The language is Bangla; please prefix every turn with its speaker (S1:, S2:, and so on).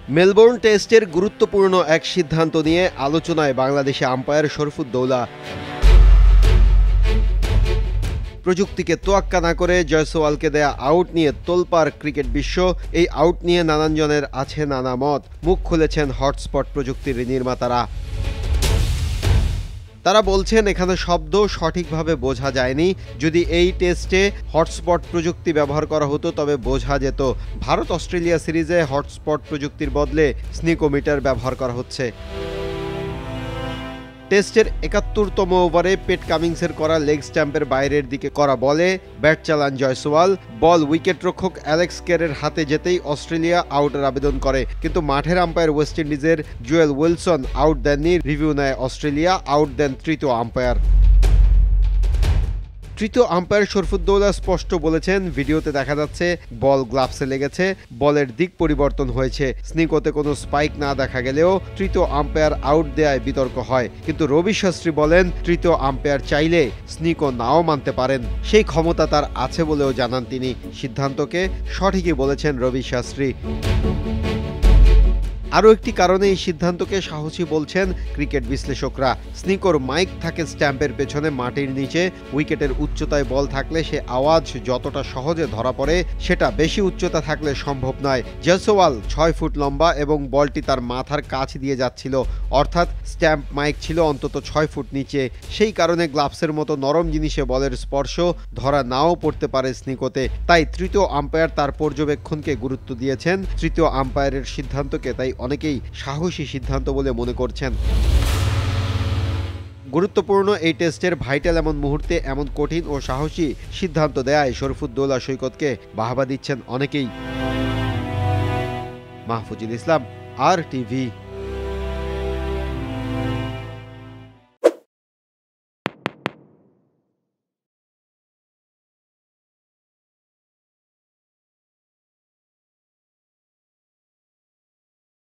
S1: মেলবোর্ন টেস্টের গুরুত্বপূর্ণ এক সিদ্ধান্ত নিয়ে আলোচনায় বাংলাদেশে আম্পায়ার শরফুদ্দৌলা। প্রযুক্তিকে তোয়াক্কা না করে জয়সওয়ালকে দেয়া আউট নিয়ে তোলপাড় ক্রিকেট বিশ্ব। এই আউট নিয়ে নানানজনের আছে নানা মত। মুখ খুলেছেন হটস্পট প্রযুক্তির নির্মাতারা। তারা বলছেন এখানে শব্দ সঠিকভাবে বোঝা যায়নি। যদি এই টেস্টে হটস্পট প্রযুক্তি ব্যবহার করা হতো তবে বোঝা যেত। ভারত অস্ট্রেলিয়া সিরিজে হটস্পট প্রযুক্তির বদলে স্নিকোমিটার ব্যবহার করা হচ্ছে। টেস্টের ৭১তম ওভারে পেট কামিন্সের করা লেগ স্ট্যাম্পের বাইরের দিকে করা বলে ব্যাট চালান জয়সওয়াল। বল উইকেটরক্ষক অ্যালেক্স কেরের হাতে যেতেই অস্ট্রেলিয়া আউটের আবেদন করে, কিন্তু মাঠের আম্পায়ার ওয়েস্ট ইন্ডিজের জুয়েল উইলসন আউট দেননি। রিভিউ নেয় অস্ট্রেলিয়া, আউট দেন তৃতীয় আম্পায়ার। তৃতীয় আম্পায়ার শরফুদ্দৌলা স্পষ্ট বলেছেন, ভিডিওতে দেখা যাচ্ছে বল গ্লাভসে লেগেছে, বলের দিক পরিবর্তন হয়েছে। স্নিকোতে কোনো স্পাইক না দেখা গেলেও তৃতীয় আম্পায়ার আউট দেয়ায় বিতর্ক হয়। কিন্তু রবি শাস্ত্রী বলেন, তৃতীয় আম্পায়ার চাইলে স্নিকো নাও মানতে পারেন, সেই ক্ষমতা তার আছে বলেও জানান তিনি। সিদ্ধান্তকে সঠিকই বলেছেন রবি শাস্ত্রী। আরও একটি কারণে এই সিদ্ধান্তকে সাহসী বলছেন ক্রিকেট বিশ্লেষকরা। স্নিকোর মাইক থাকে স্ট্যাম্পের পেছনে মাটির নিচে। উইকেটের উচ্চতায় বল থাকলে সে আওয়াজ যতটা সহজে ধরা পড়ে সেটা বেশি উচ্চতা থাকলে সম্ভব নয়। জয়সওয়াল ৬ ফুট লম্বা এবং বলটি তার মাথার কাছ দিয়ে যাচ্ছিল, অর্থাৎ স্ট্যাম্প মাইক ছিল অন্তত ৬ ফুট নিচে। সেই কারণে গ্লাভসের মতো নরম জিনিসে বলের স্পর্শ ধরা নাও পড়তে পারে স্নিকোতে। তাই তৃতীয় আম্পায়ার তার পর্যবেক্ষণকে গুরুত্ব দিয়েছেন। তৃতীয় আম্পায়ারের সিদ্ধান্তকে তাই অনেকেই সাহসী সিদ্ধান্ত বলে মনে করছেন। গুরুত্বপূর্ণ এই টেস্টের ভাইটাল এমন মুহূর্তে এমন কঠিন ও সাহসী সিদ্ধান্ত দেয়ায় শরফুদ্দৌলা সৈকতকে বাহবা দিচ্ছেন অনেকেই। মাহফুজুল ইসলাম, RTV।